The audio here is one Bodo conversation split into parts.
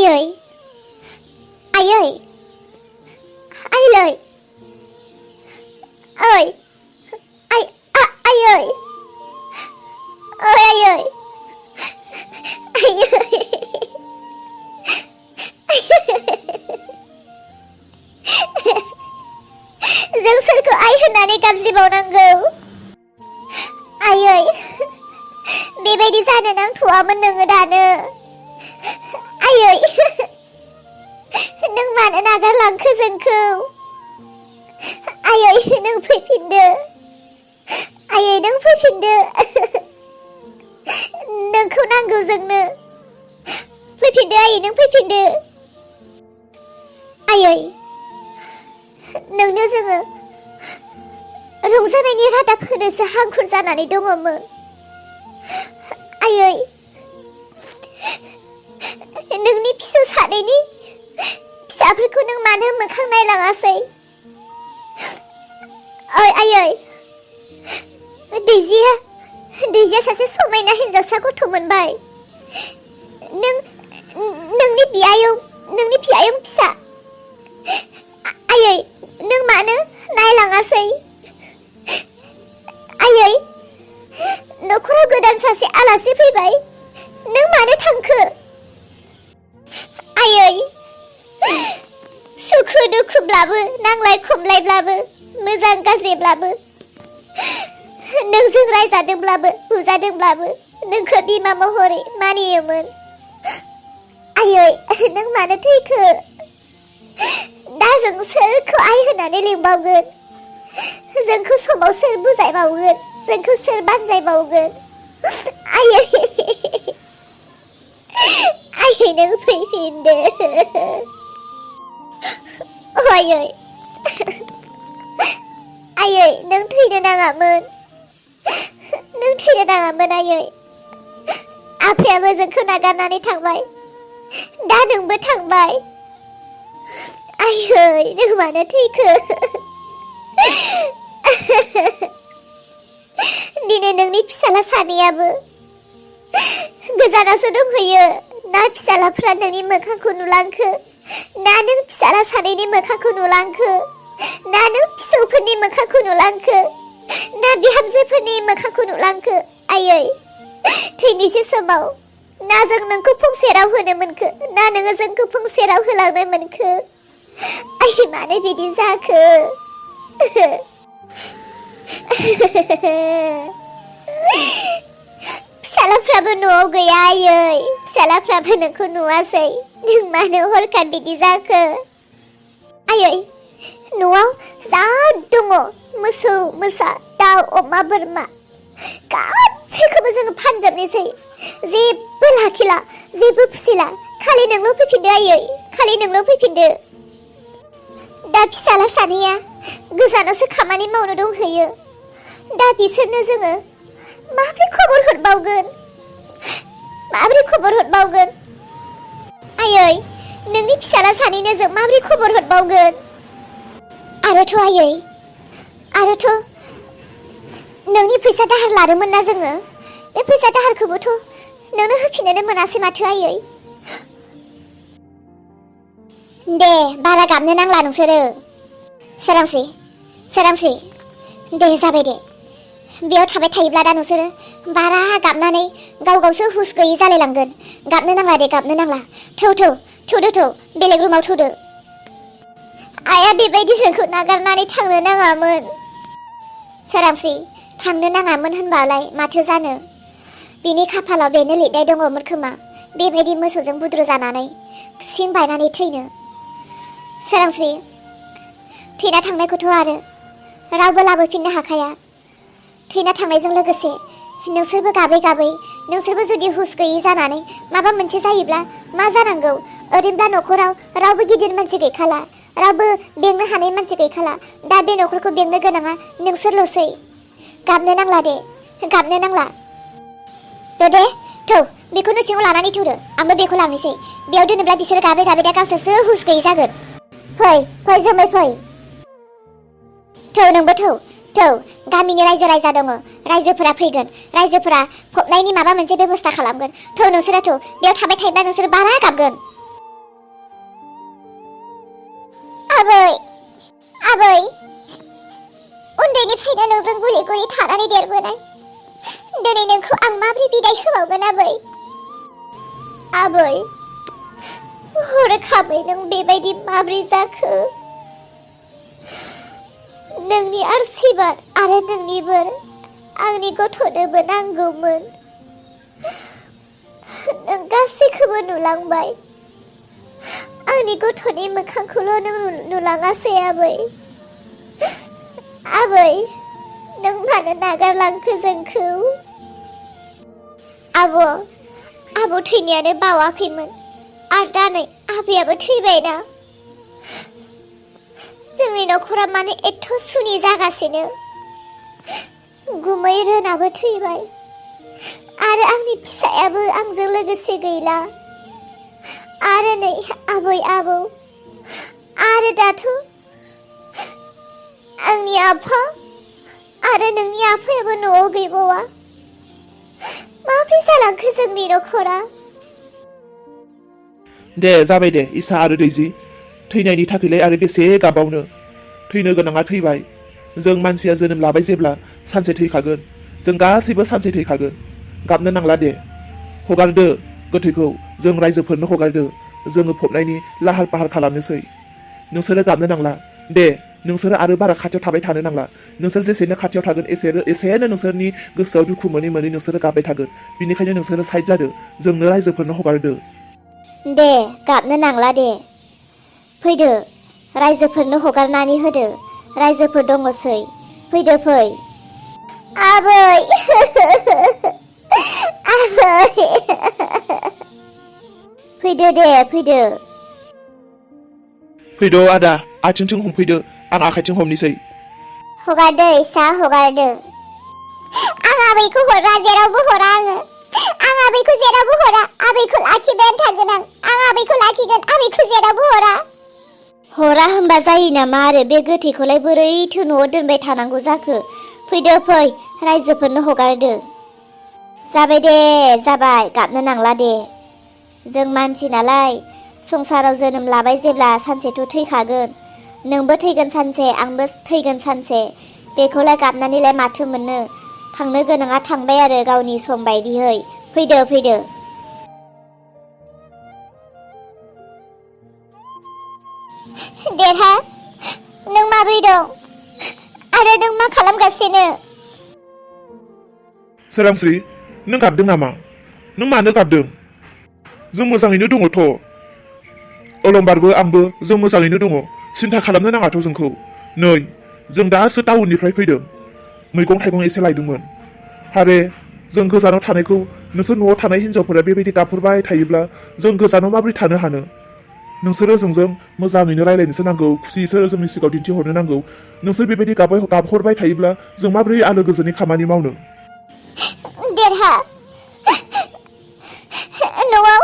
Aयै Aयै Aयै Ơi Ai Aयै Ơi Aयै Aयै जों सोरखौ आइ होननानै गाबज्रिबावनांगौ आयै बेबायदि जानो नांथ'वामोन नोङो दानो आयै नों मानो नागारलांखो जोंखौ आयै नों फैफिनदो आयै नों फैफिनदो नोंखौ नांगौ जोंनो फैफिनदो आयै नों फैफिनदो आयै नोंनो जोङो रंजानायनि रादाब होनोसो हांखुर जानानै दङमोन आयै नोंनि फिसौ सानैनि फिसाफोरखौ नों मानो मोखां नायलाङासै आयै दैजिया सासे समायना हिनजावसा गथ' मोनबाय नोंनि बियायं फिसा आयै नों मानो नायलाङासै आयै न'खराव गोदान सासे आलासि फैबाय नों मानो थांखो आयै सुखु दुखुब्लाबो नांलाय खमलायब्लाबो मोजां गाज्रिब्लाबो नोंजों रायजादोंब्लाबो बुजादोंब्लाबो नोंखौ बिमा महरै मानियोमोन आयै नों मानो थैखो दा जों सोरखौ आइ होननानै लिंबावगोन जोंखौ समाव सोर बुजायबावगोन जोंखौ सोर बानजायबावगोन आयै आयै नों फैफिनदो आयै आयै नों थैनो नाङामोन आयै आफायाबो जोंखौ नागारनानै थांबाय दा नोंबो थांबाय आयै नों मानो थैखो दिनै नोंनि फिसाला सानैयाबो गोजानावसो दंहैयो ना फिसालाफ्रा नोंनि मोखांखौ नुलांखो ना नों फिसाला सानैनि मोखांखौ नुलांखो ना नों फिसौफोरनि मोखांखौ नुलांखो ना बिहामजोफोरनि मोखांखौ नुलांखो आयै थैनोसै समाव ना जों नोंखौ फंसे राव होनो मोनखो ना नोङो जोंखौ फंसे राव होलांनो मोनखो आयै मानो बिदि जाखो फिसालाफ्राबो न'आव गैया आयै फिसालाफ्राबो नोंखौ नुवासै नों मानो हरखाब बिदि जाखो आयै न'आव जा दङ मोसौ मोसा दाउ अमा बोरमा गासैखौबो जोङो फानजोबनोसै जेबो लाखिला जेबो फिसिला खालि नोंल' फैफिनदो आयै खालि नोंल' फैफिनदो दा फिसाला सानैया गोजानावसो खामानि मावनो दंहैयो दा बिसोरनो जोङो माबोरै खबर हरबावगोन आयै नोंनि फिसाला सानैनो जों माबोरै खबर हरबावगोन आरोथ' नोंनि फैसा दाहार लादोंमोन ना जोङो बे फैसा दाहारखौबोथ' नोंनो होफिननोनो मोनासै माथो आयै दे बारा गाबनो नांला नोंसोरो सोरांस्रि दे जाबाय दे बेयाव थाबाय थायोब्ला दा नोंसोरो बारा गाबनानै गावसो हुस गैयै जालायलांगोन गाबनो नांला दे गाबनो नांला थौदो बेलेग रुमाव थौदो आइया बेबायदि जोंखौ नागारनानै थांनो नाङामोन सोरांस्रि थांनो नाङामोन होनबालाय माथो जानो बिनि खाफालाव बेनो लिरनाय दङमोन खोमा बेबायदि मोसौजों बुद्रु जानानै सिं बायनानै थैनो सोरांस्रि थैना थांनायखौथ' आरो रावबो लाबोफिननो हाखाया थैना थांनायजों लोगोसे नोंसोरबो गाबै नोंसोरबो जुदि हुस गैयै जानानै माबा मोनसे जायोब्ला मा जानांगौ ओरैनोब्ला न'खराव रावबो गिदिर मानसि गैखाला रावबो बेंनो हानाय मानसि गैखाला दा बे न'खरखौ बेंनो गोनाङा नोंसोरल'सै गाबनो नांला दे गाबनो नांला दे थौ बेखौनो सिङाव लानानै थौदो आंबो बेखौ लांनोसै बेयाव दोनोब्ला बिसोर गाबै दा गावसोरसो हुस गैयै जागोन फै जोमै फै थौ नोंबो थौ गामिनि रायजा दङ रायजोफोरा फैगोन रायजोफोरा फबनायनि माबा मोनसे बेबस्था खालामगोन थौ नोंसोरो बेयाव थाबाय थायोब्ला नोंसोर बारा गाबगोन आबै उन्दैनिफ्रायनो नोंजों गुलि गुलि थानानै देरबोनाय दिनै नोंखौ आं माबोरै बिदाय होबावगोन आबै हरखाबै नों बेबायदि माबोरै जाखो नोंनि आशीर्बाद आरो नोंनि बोर आंनि गथ'नोबो नांगौमोन नों गासैखौबो नुलांबाय आंनि गथ'नि मोखांखौल' नों नुलाङासै आबै नों मानो नागारलांखो जोंखौ आब' थैनायानो बावाखैमोन आरो दा नै आबैयाबो थैबायना जोंनि न'खरा माने एथ' सुनि जागासिनो गुमै रोनाबो थैबाय आरो आंनि फिसायाबो आंजों लोगोसे गैला आरो नै आबौ आरो दाथ' आंनि आफा आरो नोंनि आफायाबो न'आव गैबावा माबोरै जालांखो जोंनि न'खरा दे जाबाय दे इसा आरो दैजि थैनायनि थाखायलाय आरो बेसे गाबावनो थैनो गोनाङा थैबाय जों मानसिया जोनोम लाबाय जेब्ला सानसे थैखागोन जों गासैबो सानसे थैखागोन गाबनो नांला दे हगारदो गोथैखौ जों रायजोफोरनो हगारदो जोङो फबनायनि लाहार फाहार खालामनोसै नोंसोरो गाबनो नांला दे नोंसोरो आरो बारा खाथियाव थाबाय थानो नांला नोंसोर जेसेनो खाथियाव थागोन एसेनो नोंसोरनि गोसोआव दुखु मोनै नोंसोरो गाबबाय थागोन बिनिखायनो नोंसोरो साइड जादो जोंनो रायजोफोरनो हगारदो दे गाबनो नांला दे फैदो रायजोफोरनो हगारनानै होदो रायजोफोर दङसै फैदो फै आबै फैदो दे फैदो आदा आथिंथिं हमफैदो आं आखाइथिं हमनोसै हगारदो इसा हगारदो आं आबैखौ हरा जेरावबो हरा आं आबैखौ जेरावबो हरा आबैखौ लाखिबायानो थागोन आं आबैखौ लाखिगोन आबैखौ जेरावबो हरा होनबा जायो नामा आरो बे गोथैखौलाय बोरैथो न'आव दोनबाय थानांगौ जाखो फैदो फै रायजोफोरनो हगारदो जाबाय दे जाबाय गाबनो नांला दे जों मानसि नालाय संसाराव जोनोम लाबाय जेब्ला सानसेथ' थैखागोन नोंबो थैगोन सानसे आंबो थैगोन सानसे बेखौलाय गाबनानैलाय माथो मोननो थांनो गोनाङा थांबाय आरो गावनि सम बायदियै फैदो देरहा नों माबोरै दं आरो नों मा खालामगासिनो सोरांस्रि नों गाबदों नामा नों मानो गाबदों जों मोजाङैनो दङथ' अलंबारबो आंबो जों मोजाङैनो दङ सिन्था खालामनो नाङाथ' जोंखौ नै जों दासो टाउननिफ्राय फैदों मैगं थाइगं एसे लायदोंमोन आरे जों गोजानाव थानायखौ नोंसोर न'आव थानाय हिनजावफोरा बेबायदि गाबहरबाय थायोब्ला जों गोजानाव माबोरै थानो हानो नोंसोरो जोंजों मोजाङैनो रायलायनोसो नांगौ खुसियैसो जोंनि सिगाङाव दिन्थिहरनो नांगौ नोंसोर बेबायदि गाबहरबाय थायोब्ला जों माबोरै आलो गोजोनै खामानि मावनो देरहा न'आव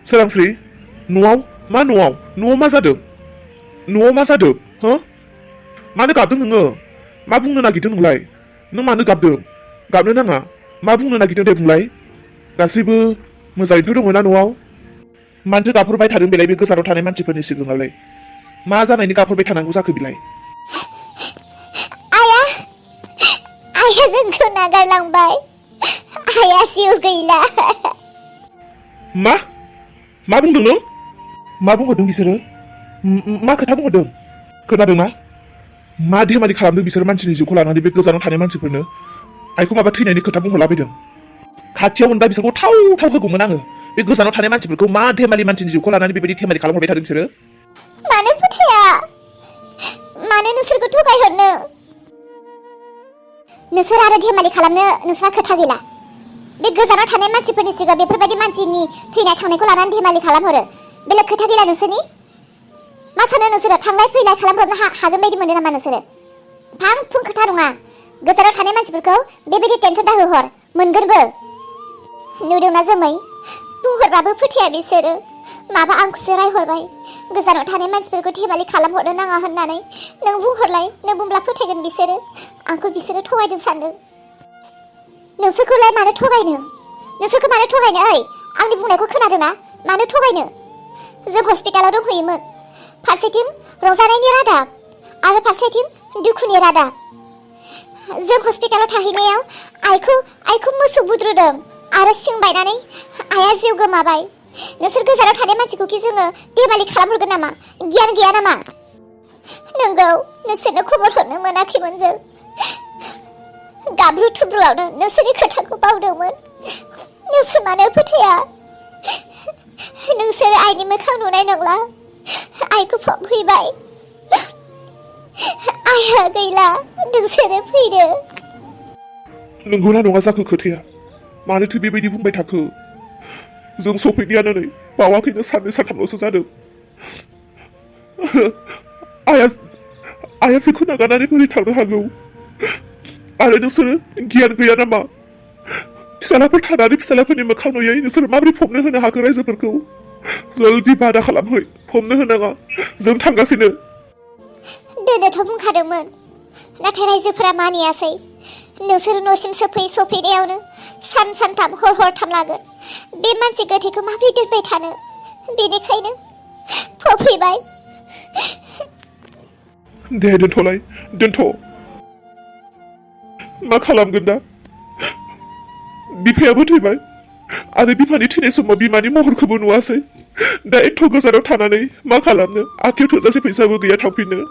सोरांस्रि न'आव मा जादों हो मानो गाबदों नोङो मा बुंनो नागिरदों नोंलाय नों मानो गाबनो नाङा मा बुंनो नागिरदों दे बुंलाय गासैबो मोजाङैनो दङ ना न'आव मानोथो गाबहरबाय थादों बेलाय बे गोजानाव थानाय मानसिफोरनि सिगाङावलाय मा जानायनि गाबहरबाय थानांगौ जाखो बिलाय आइया जोंखौ नागारलांबाय आइया जिउ गैला मा बुंदों नों मा बुंहरदों बिसोरो मा खोथा बुंहरदों खोनादोंना मा धेमालि खालामदों बिसोर मानसिनि जिउखौ लानानै बे गोजानाव थानाय मानसिफोरनो आइखौ माबा थैनायनि खोथा बुंहरलाबायदों खाथियाव मोनबा बिसोरखौ थाव होगौमोन आङो बे गोजानाव थानाय मानसिफोरखौ मा धेमालि मानसिनि जिउखौ लानानै बेबायदि धेमालि खालामहरबाय थादों बिसोरो मानो फोथाया मानो नोंसोरखौ थगायहरनो नोंसोर आरो धेमालि खालामनो नोंस्रा खोथा गैला बे गोजानाव थानाय मानसिफोरनि सिगाङाव बेफोरबायदि मानसिनि थैनाय थांनायखौ लानानै धेमालि खालामहरो बेलेग खोथा गैला नोंसोरनि मा सानो नोंसोरो थांलाय फैलाय खालामहरनो हागोन बायदि मोनो नामा नोंसोरो फां खोथा नङा गोजानाव थानाय मानसिफोरखौ बेबायदि टेनसन दाहोहर मोनगोनबो नुदोंना जोमै बुंहरबाबो फोथाया बिसोरो माबा आंखौसो रायहरबाय गोजानाव थानाय मानसिफोरखौ धेमालि खालामहरनो नाङा होननानै नों बुंहरलाय नों बुंब्ला फोथायगोन बिसोरो आंखौ बिसोरो थगायदों सानदों नोंसोरखौलाय मानो थगायनो ओइ आंनि बुंनायखौ खोनादोंना? मानो थगायनो? जों हस्पिटालाव दंहैयोमोन। फारसेथिं रंजानायनि रादाब आरो फारसेथिं दुखुनि रादाब। जों हस्पिटालाव थाहैनायाव आइखौ मोसौ बुद्रुदों आरो सिं बायनानै आइया जिउ गोमाबाय। नोंसोर गोजानाव थानाय मानसिखौखि जोङो देमालि खालामहरगोन नामा? गियान गैया नामा? नोंगौ, नोंसोरनो खबर हरनो मोनाखैमोन जों। गाब्रु थुब्रुआवनो नोंसोरनि खोथाखौ बावदोंमोन। नोंसोर मानो फोथाया? नोंसोर आइनि मोखां नुनाय नंला। आइखौ फबहैबाय। आइया गैला। नोंसोरो फैदो। नंगौना नङा जाखो खोथाया? मानोथो बेबायदि बुंबाय थाखो? जों सफैनायानो नै बावाखैनो साननै सानथामल'सो जादों। आइया जोंखौ नागारनानै बोरै थांनो हागौ? आरो नोंसोरो गियान गैया नामा? फिसालाफोर थानानै फिसालाफोरनि मोखां नुयै नोंसोर माबोरै फबनो होनो हाखो रायजोफोरखौ? जल्दि बादा खालामहै, फबनो होनाङा। जों थांगासिनो। दोनोथ' बुंखादोंमोन, नाथाय रायजोफोरा मानियासै। नोंसोर न'सिम सफैनायावनो सानथाम हरथाम लागोन। बे मानसि गोथैखौ माबोरै दोनबाय थानो? बेनिखायनो फबहैबाय। दे दोनथ'लाय, दोनथ'। मा खालामगोन दा? बिफायाबो थैबाय आरो बिफानि थैनाय समाव बिमानि महरखौबो नुवासै। दा एथ' गोजानाव थानानै मा खालामनो? आखायाव थोजासे फैसाबो गैया थांफिननो।